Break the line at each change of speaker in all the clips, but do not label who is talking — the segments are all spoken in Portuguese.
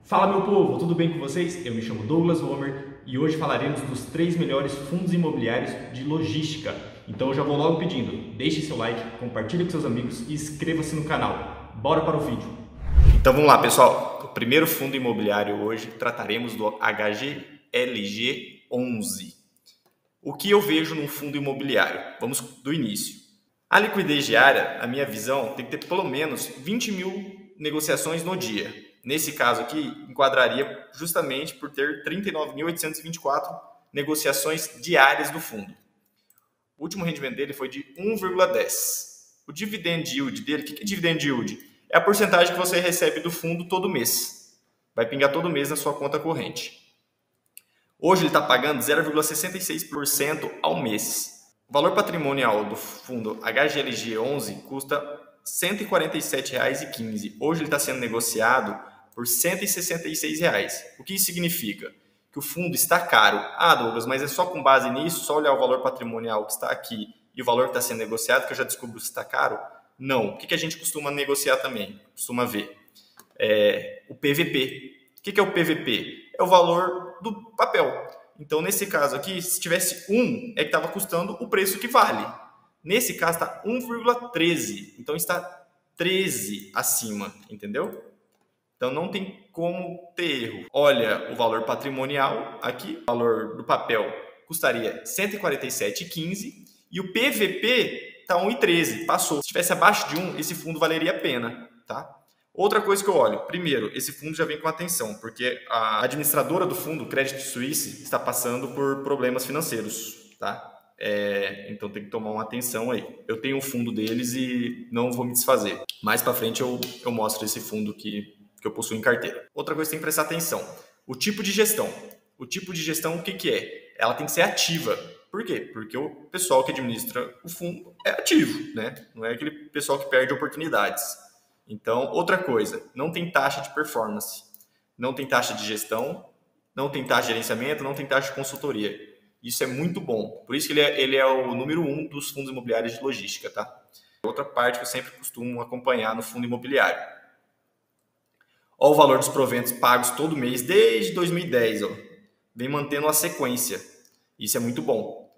Fala meu povo, tudo bem com vocês? Eu me chamo Douglas Homer e hoje falaremos dos 3 melhores fundos imobiliários de logística. Então eu já vou logo pedindo, deixe seu like, compartilhe com seus amigos e inscreva-se no canal. Bora para o vídeo! Então vamos lá pessoal, o primeiro fundo imobiliário hoje trataremos do HGLG11. O que eu vejo num fundo imobiliário? Vamos do início. A liquidez diária, na minha visão, tem que ter pelo menos 20 mil negociações no dia. Nesse caso aqui, enquadraria justamente por ter 39.824 negociações diárias do fundo. O último rendimento dele foi de 1,10. O dividend yield dele, o que é dividend yield? É a porcentagem que você recebe do fundo todo mês. Vai pingar todo mês na sua conta corrente. Hoje ele está pagando 0,66% ao mês. O valor patrimonial do fundo HGLG11 custa R$ 147,15. Hoje ele está sendo negociado por R$ 166. O que isso significa? Que o fundo está caro. Ah, Douglas, mas é só com base nisso, só olhar o valor patrimonial que está aqui e o valor que está sendo negociado, que eu já descubro se está caro? Não. O que a gente costuma negociar também? Costuma ver o PVP. O que é o PVP? É o valor do papel. Então, nesse caso aqui, se tivesse 1, é que estava custando o preço que vale. Nesse caso, está 1,13. Então, está 13 acima, entendeu? Então, não tem como ter erro. Olha o valor patrimonial aqui. O valor do papel custaria R$ 147,15 e o PVP está 1,13. Passou. Se estivesse abaixo de 1, esse fundo valeria a pena, tá? Outra coisa que eu olho, primeiro, esse fundo já vem com atenção, porque a administradora do fundo, Credit Suisse, está passando por problemas financeiros, tá? Então tem que tomar uma atenção aí. Eu tenho um fundo deles e não vou me desfazer. Mais para frente eu mostro esse fundo que eu possuo em carteira. Outra coisa que tem que prestar atenção, o tipo de gestão. O tipo de gestão, o que é? Ela tem que ser ativa. Por quê? Porque o pessoal que administra o fundo é ativo, né? Não é aquele pessoal que perde oportunidades. Então, outra coisa, não tem taxa de performance, não tem taxa de gestão, não tem taxa de gerenciamento, não tem taxa de consultoria. Isso é muito bom. Por isso que ele é o número 1 dos fundos imobiliários de logística, tá? Outra parte que eu sempre costumo acompanhar no fundo imobiliário. Olha o valor dos proventos pagos todo mês desde 2010, ó. Vem mantendo a sequência. Isso é muito bom.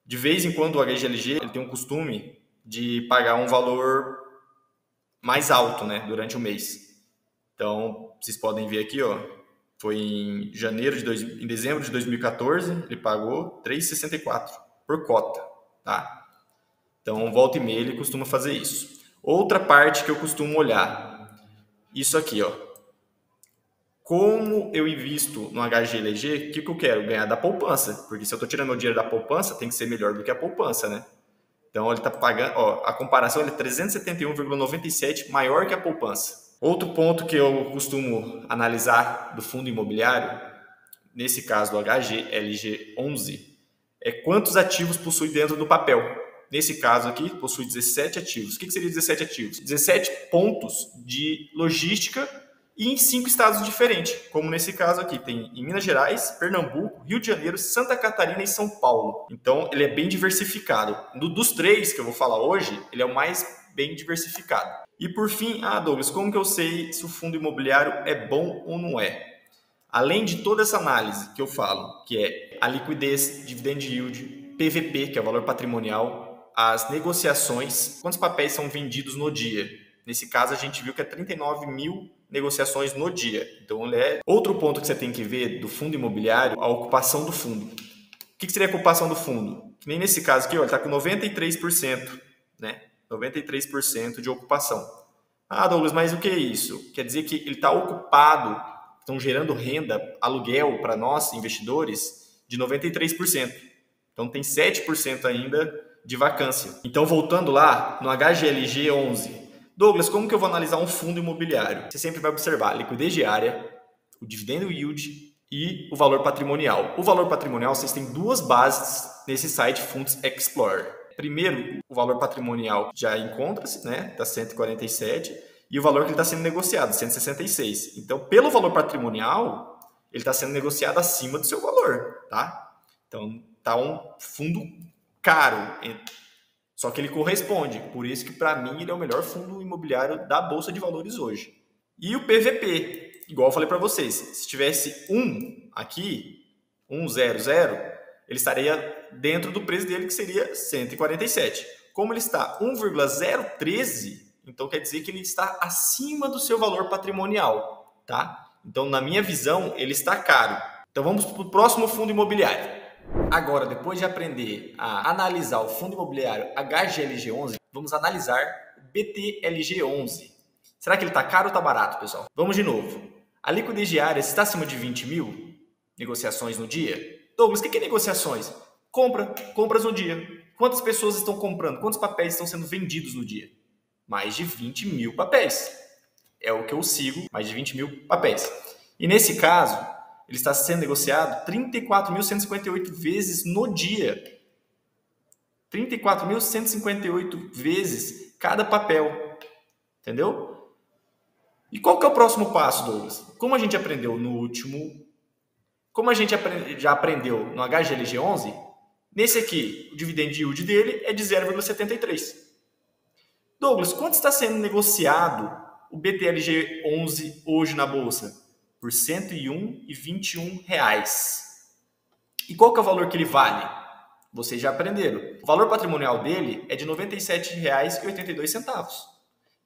De vez em quando o HGLG ele tem um costume de pagar um valor mais alto, né, durante o mês. Então, vocês podem ver aqui, ó, foi em dezembro de 2014, ele pagou 3,64 por cota, tá? Então, volta e meia ele costuma fazer isso. Outra parte que eu costumo olhar, isso aqui, ó. Como eu invisto no HGLG, o que eu quero? Ganhar da poupança, porque se eu estou tirando meu dinheiro da poupança, tem que ser melhor do que a poupança, né? Então, ele está pagando, ó, a comparação é 371,97 maior que a poupança. Outro ponto que eu costumo analisar do fundo imobiliário, nesse caso do HGLG11, é quantos ativos possui dentro do papel. Nesse caso aqui, possui 17 ativos. O que seria 17 ativos? 17 pontos de logística e em 5 estados diferentes, como nesse caso aqui, tem em Minas Gerais, Pernambuco, Rio de Janeiro, Santa Catarina e São Paulo. Então, ele é bem diversificado. Dos 3 que eu vou falar hoje, ele é o mais bem diversificado. E por fim, Douglas, como que eu sei se o fundo imobiliário é bom ou não é? Além de toda essa análise que eu falo, que é a liquidez, dividend yield, PVP, que é o valor patrimonial, as negociações, quantos papéis são vendidos no dia? Nesse caso, a gente viu que é 39 mil negociações no dia. Então, ele é outro ponto que você tem que ver do fundo imobiliário, a ocupação do fundo. O que seria a ocupação do fundo? Que nem nesse caso aqui, ó, ele está com 93%, né? 93% de ocupação. Douglas, mas o que é isso? Quer dizer que ele está ocupado, estão gerando renda, aluguel para nós, investidores, de 93%. Então, tem 7% ainda de vacância. Então, voltando lá, no HGLG11, Douglas, como que eu vou analisar um fundo imobiliário? Você sempre vai observar a liquidez diária, o dividend yield e o valor patrimonial. O valor patrimonial, vocês têm 2 bases nesse site Funds Explorer. Primeiro, o valor patrimonial já encontra-se, né? Está 147, e o valor que ele está sendo negociado, 166. Então, pelo valor patrimonial, ele está sendo negociado acima do seu valor, tá? Então, está um fundo caro, só que ele corresponde, por isso que para mim ele é o melhor fundo imobiliário da Bolsa de Valores hoje. E o PVP. igual eu falei para vocês, se tivesse 1 aqui, 100, ele estaria dentro do preço dele, que seria 147. Como ele está 1,013, então quer dizer que ele está acima do seu valor patrimonial, tá? Então, na minha visão, ele está caro. Então, vamos para o próximo fundo imobiliário. Agora, depois de aprender a analisar o fundo imobiliário HGLG11, vamos analisar o BTLG11. Será que ele está caro ou está barato, pessoal? Vamos de novo. A liquidez diária está acima de 20 mil negociações no dia? Douglas, o que é negociações? Compras no dia. Quantas pessoas estão comprando? Quantos papéis estão sendo vendidos no dia? Mais de 20 mil papéis. É o que eu sigo, mais de 20 mil papéis. E nesse caso, ele está sendo negociado 34.158 vezes no dia. 34.158 vezes cada papel. Entendeu? E qual que é o próximo passo, Douglas? Como a gente aprendeu no último... Como a gente já aprendeu no HGLG11, nesse aqui, o dividend yield dele é de 0,73. Douglas, quanto está sendo negociado o BTLG11 hoje na Bolsa? Por R$ 101,21. E qual que é o valor que ele vale? Vocês já aprenderam. O valor patrimonial dele é de R$ 97,82.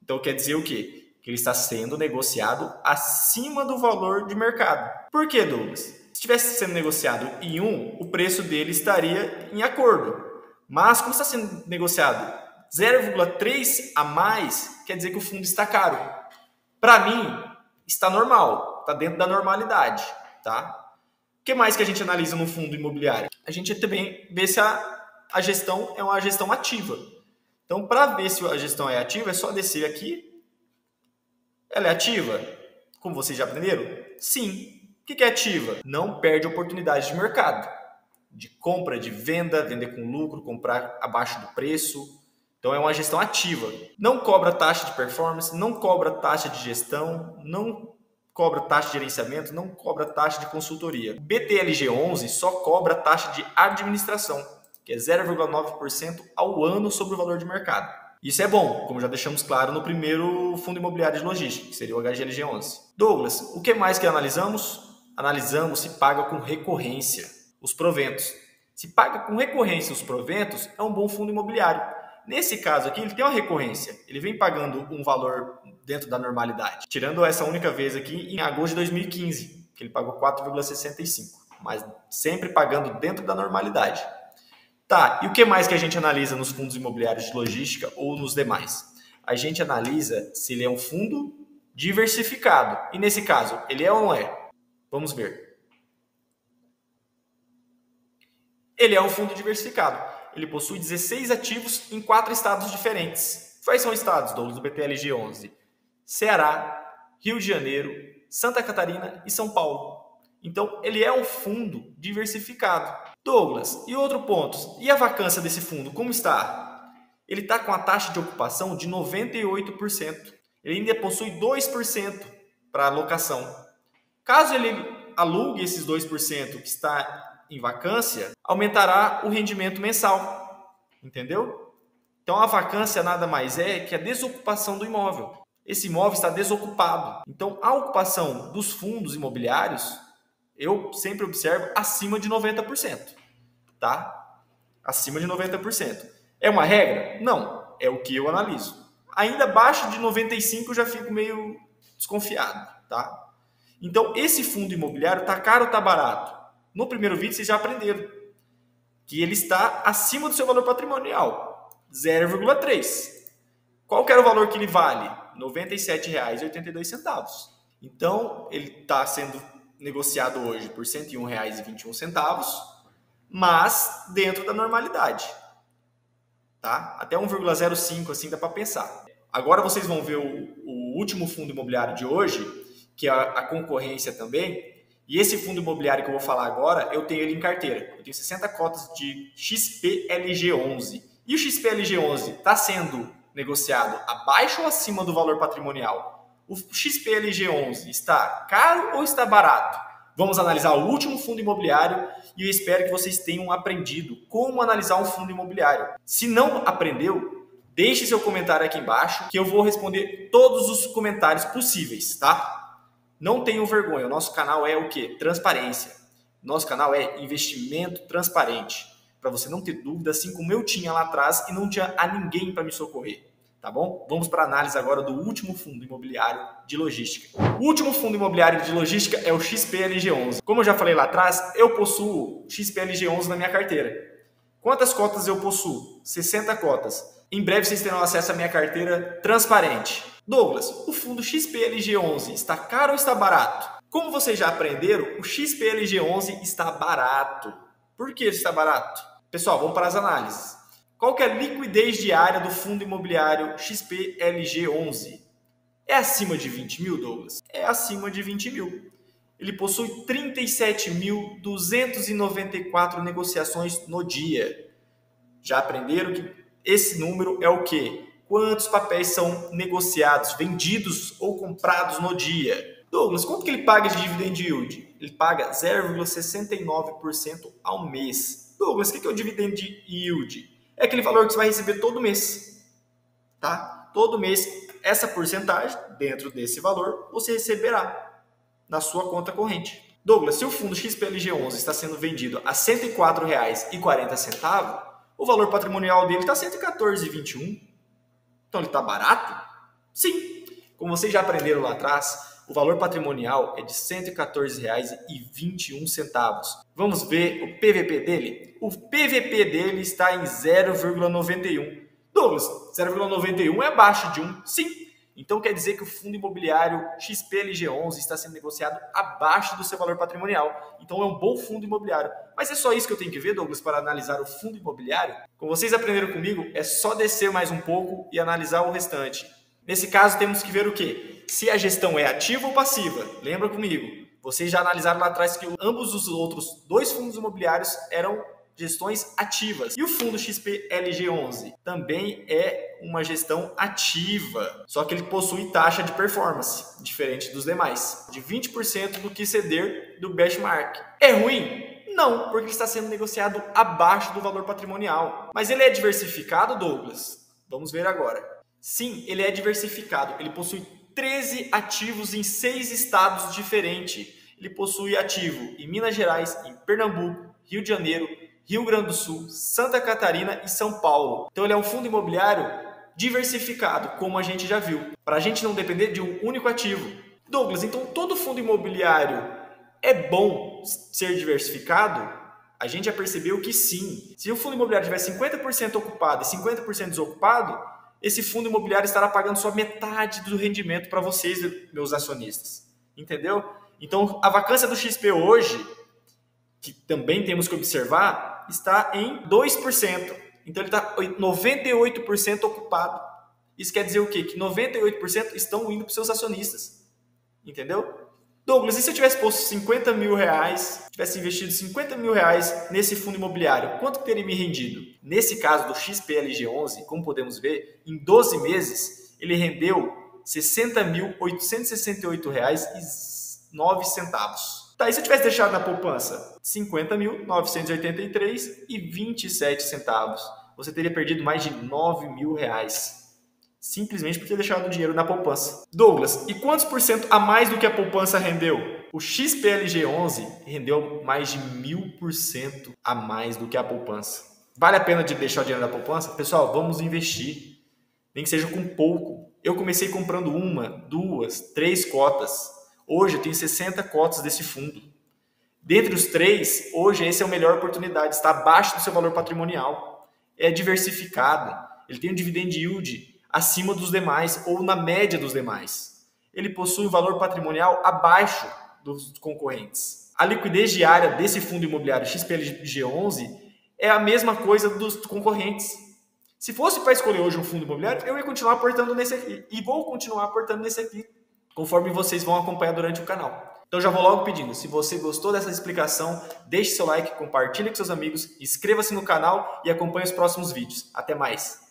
Então quer dizer o quê? Que ele está sendo negociado acima do valor de mercado. Por quê, Douglas? Se estivesse sendo negociado em 1, o preço dele estaria em acordo. Mas como está sendo negociado 0,3 a mais, quer dizer que o fundo está caro. Para mim, está normal, está dentro da normalidade, tá? O que mais que a gente analisa no fundo imobiliário? A gente também vê se a gestão é uma gestão ativa. Então, para ver se a gestão é ativa, é só descer aqui. Ela é ativa? Como vocês já aprenderam? Sim. O que é ativa? Não perde oportunidade de mercado. De compra, de venda, vender com lucro, comprar abaixo do preço. Então é uma gestão ativa. Não cobra taxa de performance, não cobra taxa de gestão, não cobra taxa de gerenciamento, não cobra taxa de consultoria. O BTLG11 só cobra taxa de administração, que é 0,9% ao ano sobre o valor de mercado. Isso é bom, como já deixamos claro no primeiro fundo imobiliário de logística, que seria o HGLG11. Douglas, o que mais que analisamos? Analisamos se paga com recorrência os proventos. Se paga com recorrência os proventos, é um bom fundo imobiliário. Nesse caso aqui, ele tem uma recorrência. Ele vem pagando um valor dentro da normalidade. Tirando essa única vez aqui em agosto de 2015, que ele pagou 4,65. Mas sempre pagando dentro da normalidade. Tá, e o que mais que a gente analisa nos fundos imobiliários de logística ou nos demais? A gente analisa se ele é um fundo diversificado. E nesse caso, ele é ou não é? Vamos ver. Ele é um fundo diversificado. Ele possui 16 ativos em 4 estados diferentes. Quais são os estados, Douglas, do BTLG11? Ceará, Rio de Janeiro, Santa Catarina e São Paulo. Então, ele é um fundo diversificado. Douglas, e outro ponto, e a vacância desse fundo, como está? Ele está com a taxa de ocupação de 98%. Ele ainda possui 2% para alocação. Caso ele alugue esses 2% que está em vacância, aumentará o rendimento mensal. Entendeu? Então, a vacância nada mais é que a desocupação do imóvel. Esse imóvel está desocupado. Então, a ocupação dos fundos imobiliários, eu sempre observo acima de 90%. Tá? Acima de 90%. É uma regra? Não. É o que eu analiso. Ainda abaixo de 95% eu já fico meio desconfiado. Tá? Então, esse fundo imobiliário está caro ou está barato? No primeiro vídeo, vocês já aprenderam que ele está acima do seu valor patrimonial, 0,3. Qual que era o valor que ele vale? R$ 97,82. Então, ele está sendo negociado hoje por R$ 101,21, mas dentro da normalidade. Tá? Até 1,05 assim dá para pensar. Agora vocês vão ver o último fundo imobiliário de hoje, que é a concorrência também. E esse fundo imobiliário que eu vou falar agora, eu tenho ele em carteira. Eu tenho 60 cotas de XPLG11. E o XPLG11 está sendo negociado abaixo ou acima do valor patrimonial? O XPLG11 está caro ou está barato? Vamos analisar o último fundo imobiliário e eu espero que vocês tenham aprendido como analisar um fundo imobiliário. Se não aprendeu, deixe seu comentário aqui embaixo que eu vou responder todos os comentários possíveis, tá? Não tenham vergonha, o nosso canal é o quê? Transparência. Nosso canal é investimento transparente, para você não ter dúvida, assim como eu tinha lá atrás e não tinha a ninguém para me socorrer. Tá bom? Vamos para a análise agora do último fundo imobiliário de logística. O último fundo imobiliário de logística é o XPLG11. Como eu já falei lá atrás, eu possuo XPLG11 na minha carteira. Quantas cotas eu possuo? 60 cotas. Em breve vocês terão acesso à minha carteira transparente. Douglas, o fundo XPLG11 está caro ou está barato? Como vocês já aprenderam, o XPLG11 está barato. Por que está barato? Pessoal, vamos para as análises. Qual que é a liquidez diária do fundo imobiliário XPLG11? É acima de 20 mil, Douglas? É acima de 20 mil. Ele possui 37.294 negociações no dia. Já aprenderam que esse número é o quê? Quantos papéis são negociados, vendidos ou comprados no dia? Douglas, quanto que ele paga de dividend yield? Ele paga 0,69% ao mês. Douglas, o que é o dividend yield? É aquele valor que você vai receber todo mês, tá? Todo mês, essa porcentagem, dentro desse valor, você receberá na sua conta corrente. Douglas, se o fundo XPLG11 está sendo vendido a R$ 104,40, o valor patrimonial dele está R$ 114,21. Então, ele está barato? Sim. Como vocês já aprenderam lá atrás, o valor patrimonial é de R$ 114,21. Vamos ver o PVP dele? O PVP dele está em 0,91. Douglas, 0,91 é abaixo de 1. Sim. Então quer dizer que o fundo imobiliário XPLG11 está sendo negociado abaixo do seu valor patrimonial. Então é um bom fundo imobiliário. Mas é só isso que eu tenho que ver, Douglas, para analisar o fundo imobiliário? Como vocês aprenderam comigo, é só descer mais um pouco e analisar o restante. Nesse caso, temos que ver o quê? Se a gestão é ativa ou passiva. Lembra comigo? Vocês já analisaram lá atrás que ambos os outros dois fundos imobiliários eram gestões ativas. E o fundo XPLG11 também é uma gestão ativa, só que ele possui taxa de performance, diferente dos demais, de 20% do que ceder do benchmark. É ruim? Não, porque ele está sendo negociado abaixo do valor patrimonial. Mas ele é diversificado, Douglas? Vamos ver agora. Sim, ele é diversificado. Ele possui 13 ativos em 6 estados diferentes. Ele possui ativo em Minas Gerais, em Pernambuco, Rio de Janeiro, Rio Grande do Sul, Santa Catarina e São Paulo. Então ele é um fundo imobiliário diversificado, como a gente já viu, para a gente não depender de um único ativo. Douglas, então todo fundo imobiliário é bom ser diversificado? A gente já percebeu que sim. Se o fundo imobiliário tiver 50% ocupado e 50% desocupado, esse fundo imobiliário estará pagando só metade do rendimento para vocês, meus acionistas. Entendeu? Então a vacância do XP hoje, que também temos que observar, está em 2%. Então ele está 98% ocupado. Isso quer dizer o quê? Que 98% estão indo para os seus acionistas. Entendeu? Douglas, e se eu tivesse posto 50 mil reais, tivesse investido 50 mil reais nesse fundo imobiliário, quanto teria me rendido? Nesse caso do XPLG11, como podemos ver, em 12 meses, ele rendeu R$ 60.868,09. Tá, e se eu tivesse deixado na poupança 50.983,27, você teria perdido mais de 9 mil reais. Simplesmente por ter deixado o dinheiro na poupança. Douglas, e quantos por cento a mais do que a poupança rendeu? O XPLG11 rendeu mais de 1000% a mais do que a poupança. Vale a pena de deixar o dinheiro na poupança? Pessoal, vamos investir. Nem que seja com pouco. Eu comecei comprando 1, 2, 3 cotas. Hoje eu tenho 60 cotas desse fundo. Dentre os 3, hoje essa é a melhor oportunidade. Está abaixo do seu valor patrimonial. É diversificado. Ele tem um dividend yield acima dos demais ou na média dos demais. Ele possui um valor patrimonial abaixo dos concorrentes. A liquidez diária desse fundo imobiliário XPLG11 é a mesma coisa dos concorrentes. Se fosse para escolher hoje um fundo imobiliário, eu ia continuar aportando nesse aqui. E vou continuar aportando nesse aqui, conforme vocês vão acompanhar durante o canal. Então já vou logo pedindo, se você gostou dessa explicação, deixe seu like, compartilhe com seus amigos, inscreva-se no canal e acompanhe os próximos vídeos. Até mais!